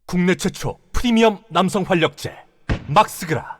국내 최초 프리미엄 남성 활력제 막스그라.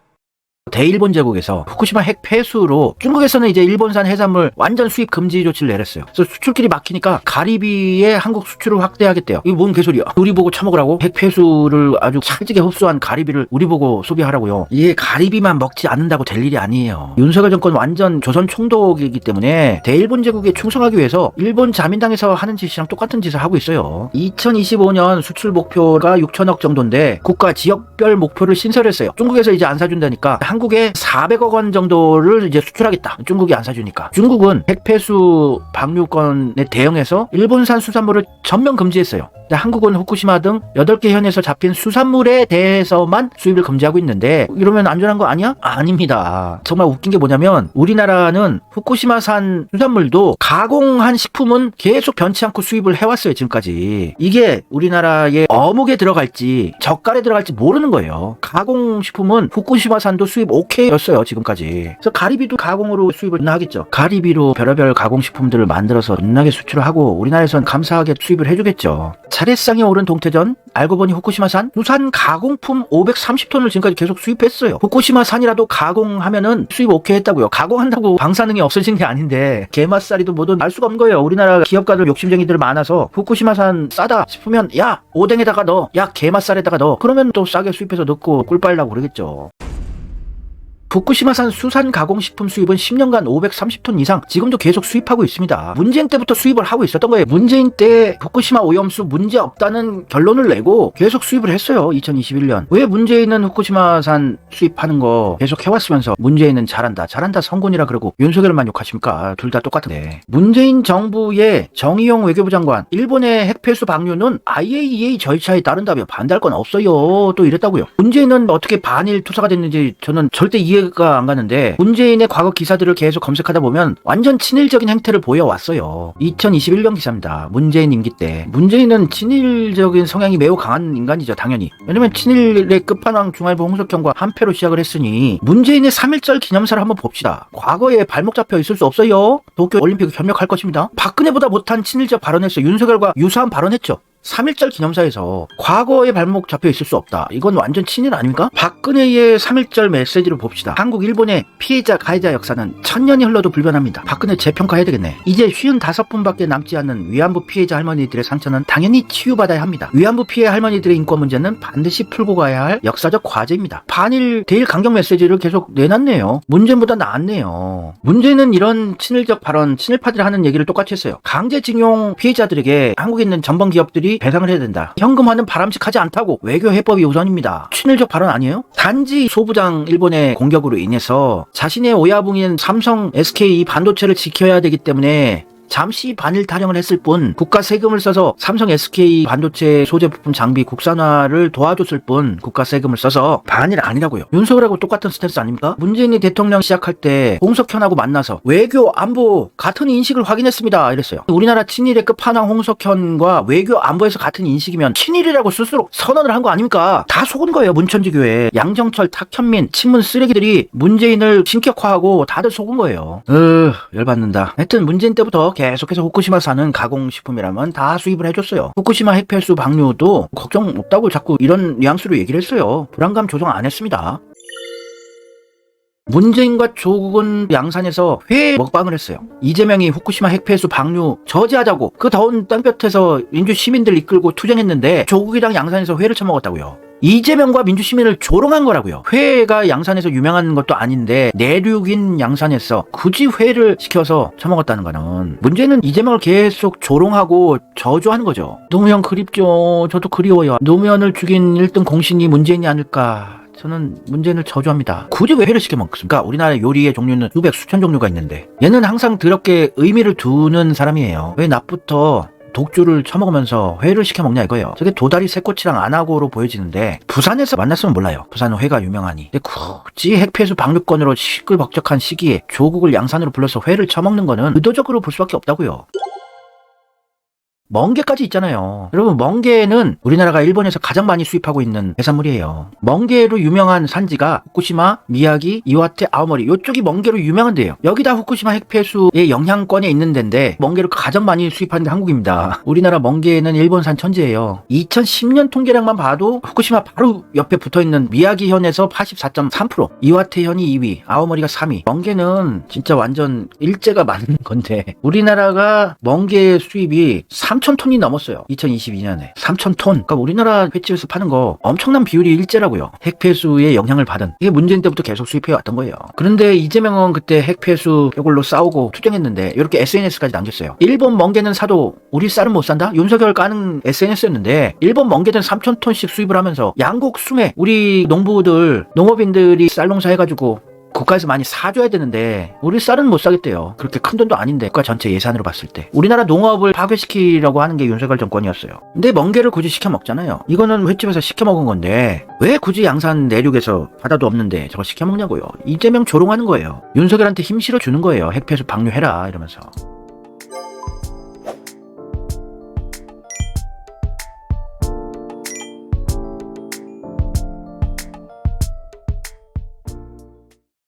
대일본 제국에서 후쿠시마 핵 폐수로 중국에서는 이제 일본산 해산물 완전 수입 금지 조치를 내렸어요. 그래서 수출길이 막히니까 가리비에 한국 수출을 확대하겠대요. 이게 뭔 개소리야? 우리 보고 처먹으라고? 핵 폐수를 아주 찰지게 흡수한 가리비를 우리 보고 소비하라고요. 이게 가리비만 먹지 않는다고 될 일이 아니에요. 윤석열 정권 완전 조선 총독이기 때문에 대일본 제국에 충성하기 위해서 일본 자민당에서 하는 짓이랑 똑같은 짓을 하고 있어요. 2025년 수출 목표가 6천억 정도인데 국가 지역별 목표를 신설했어요. 중국에서 이제 안 사준다니까 한국에 400억 원 정도를 이제 수출하겠다. 중국이 안 사주니까. 중국은 핵폐수 방류권에 대응해서 일본산 수산물을 전면 금지했어요. 근데 한국은 후쿠시마 등 8개 현에서 잡힌 수산물에 대해서만 수입을 금지하고 있는데 이러면 안전한 거 아니야? 아닙니다. 정말 웃긴 게 뭐냐면 우리나라는 후쿠시마산 수산물도 가공한 식품은 계속 변치 않고 수입을 해왔어요. 지금까지. 이게 우리나라의 어묵에 들어갈지 젓갈에 들어갈지 모르는 거예요. 가공식품은 후쿠시마산도 수입 오케이였어요. 지금까지. 그래서 가리비도 가공으로 수입을 하겠죠. 가리비로 별의별 가공식품들을 만들어서 겁나게 수출을 하고 우리나라에선 감사하게 수입을 해주겠죠. 차례상에 오른 동태전 알고 보니 후쿠시마산 수산 가공품 530톤을 지금까지 계속 수입했어요. 후쿠시마산이라도 가공하면은 수입 오케이 했다고요. 가공한다고 방사능이 없어진 게 아닌데 게맛살이도 뭐든 알 수가 없는 거예요. 우리나라 기업가들 욕심쟁이들 많아서 후쿠시마산 싸다 싶으면 야 오뎅에다가 넣어, 야 게맛살에다가 넣어. 그러면 또 싸게 수입해서 넣고 꿀 빨라고 그러겠죠. 후쿠시마산 수산 가공식품 수입은 10년간 530톤 이상 지금도 계속 수입하고 있습니다. 문재인 때부터 수입을 하고 있었던 거예요. 문재인 때 후쿠시마 오염수 문제 없다는 결론을 내고 계속 수입을 했어요. 2021년. 왜 문재인은 후쿠시마산 수입하는 거 계속 해왔으면서 문재인은 잘한다 성군이라 그러고 윤석열만 욕하십니까? 둘 다 똑같은데. 문재인 정부의 정의용 외교부 장관 일본의 핵폐수 방류는 IAEA 절차에 따른다며 반대할 건 없어요. 또 이랬다고요. 문재인은 어떻게 반일 투사가 됐는지 저는 절대 이해가 안 가는데 문재인의 과거 기사들을 계속 검색하다 보면 완전 친일적인 행태를 보여왔어요. 2021년 기사입니다. 문재인 임기 때. 문재인은 친일적인 성향이 매우 강한 인간이죠. 당연히. 왜냐면 친일의 끝판왕 중앙일보 홍석현과 한패로 시작을 했으니 문재인의 3.1절 기념사를 한번 봅시다. 과거에 발목 잡혀 있을 수 없어요. 도쿄올림픽 협력할 것입니다. 박근혜보다 못한 친일적 발언했어요. 윤석열과 유사한 발언했죠. 3.1절 기념사에서 과거에 발목 잡혀 있을 수 없다. 이건 완전 친일 아닙니까? 박근혜의 3.1절 메시지를 봅시다. 한국, 일본의 피해자, 가해자 역사는 천년이 흘러도 불변합니다. 박근혜 재평가해야 되겠네. 이제 55분밖에 남지 않는 위안부 피해자 할머니들의 상처는 당연히 치유받아야 합니다. 위안부 피해 할머니들의 인권 문제는 반드시 풀고 가야 할 역사적 과제입니다. 반일, 대일 강경 메시지를 계속 내놨네요. 문재인보다 나았네요. 문재인은 이런 친일적 발언, 친일파들이 하는 얘기를 똑같이 했어요. 강제징용 피해자들에게 한국에 있는 전범 기업들이 배상을 해야 된다. 현금화는 바람직하지 않다고. 외교 해법이 우선입니다. 친일적 발언 아니에요? 단지 소부장 일본의 공격으로 인해서 자신의 오야붕인 삼성, SK 반도체를 지켜야 되기 때문에 잠시 반일 타령을 했을 뿐 국가 세금을 써서 삼성 SK 반도체 소재 부품 장비 국산화를 도와줬을 뿐 국가 세금을 써서 반일 아니라고요. 윤석열하고 똑같은 스탠스 아닙니까? 문재인이 대통령 시작할 때 홍석현하고 만나서 외교 안보 같은 인식을 확인했습니다 이랬어요. 우리나라 친일의 끝판왕 홍석현과 외교 안보에서 같은 인식이면 친일이라고 스스로 선언을 한 거 아닙니까? 다 속은 거예요. 문천지교회 양정철, 탁현민, 친문 쓰레기들이 문재인을 신격화하고 다들 속은 거예요. 열받는다. 하여튼 문재인 때부터 계속해서 후쿠시마산은 가공식품이라면 다 수입을 해줬어요. 후쿠시마 핵폐수 방류도 걱정 없다고 자꾸 이런 뉘앙스로 얘기를 했어요. 불안감 조성 안 했습니다. 문재인과 조국은 양산에서 회 먹방을 했어요. 이재명이 후쿠시마 핵폐수 방류 저지하자고 그 더운 땅볕에서 민주 시민들 이끌고 투쟁했는데 조국이랑 양산에서 회를 처먹었다고요. 이재명과 민주시민을 조롱한 거라고요. 회가 양산에서 유명한 것도 아닌데 내륙인 양산에서 굳이 회를 시켜서 처먹었다는 거는 문제는 이재명을 계속 조롱하고 저주하는 거죠. 노무현 그립죠. 저도 그리워요. 노무현을 죽인 1등 공신이 문재인이 아닐까. 저는 문재인을 저주합니다. 굳이 왜 회를 시켜 먹습니까? 우리나라 요리의 종류는 수백 수천 종류가 있는데 얘는 항상 더럽게 의미를 두는 사람이에요. 왜 낮부터 독주를 처먹으면서 회를 시켜 먹냐 이거예요. 저게 도다리 새꼬치랑 안하고로 보여지는데 부산에서 만났으면 몰라요. 부산은 회가 유명하니. 근데 굳이 핵폐수 방류권으로 시끌벅적한 시기에 조국을 양산으로 불러서 회를 처먹는 거는 의도적으로 볼 수밖에 없다고요. 멍게까지 있잖아요. 여러분, 멍게는 우리나라가 일본에서 가장 많이 수입하고 있는 해산물이에요. 멍게로 유명한 산지가 후쿠시마, 미야기, 이와테, 아오모리 이쪽이 멍게로 유명한데요. 여기다 후쿠시마 핵폐수의 영향권에 있는 데인데 멍게를 가장 많이 수입하는 게 한국입니다. 우리나라 멍게는 일본산 천지예요. 2010년 통계량만 봐도 후쿠시마 바로 옆에 붙어있는 미야기현에서 84.3%, 이와테현이 2위, 아오모리가 3위. 멍게는 진짜 완전 일제가 맞는 건데 우리나라가 멍게 수입이 3,000톤이 넘었어요. 2022년에 3,000톤. 그러니까 우리나라 횟집에서 파는 거 엄청난 비율이 일제라고요. 핵폐수의 영향을 받은. 이게 문재인 때부터 계속 수입해 왔던 거예요. 그런데 이재명은 그때 핵폐수 이걸로 싸우고 투쟁했는데 이렇게 SNS까지 남겼어요. 일본 멍게는 사도 우리 쌀은 못 산다? 윤석열 까는 SNS였는데 일본 멍게는 3,000톤씩 수입을 하면서 양국 수매 우리 농부들 농업인들이 쌀 농사 해가지고 국가에서 많이 사줘야 되는데 우리 쌀은 못 사겠대요. 그렇게 큰 돈도 아닌데 국가 전체 예산으로 봤을 때 우리나라 농업을 파괴시키려고 하는 게 윤석열 정권이었어요. 근데 멍게를 굳이 시켜 먹잖아요. 이거는 횟집에서 시켜 먹은 건데 왜 굳이 양산 내륙에서 바다도 없는데 저거 시켜 먹냐고요. 이재명 조롱하는 거예요. 윤석열한테 힘 실어 주는 거예요. 핵폐수 방류해라 이러면서.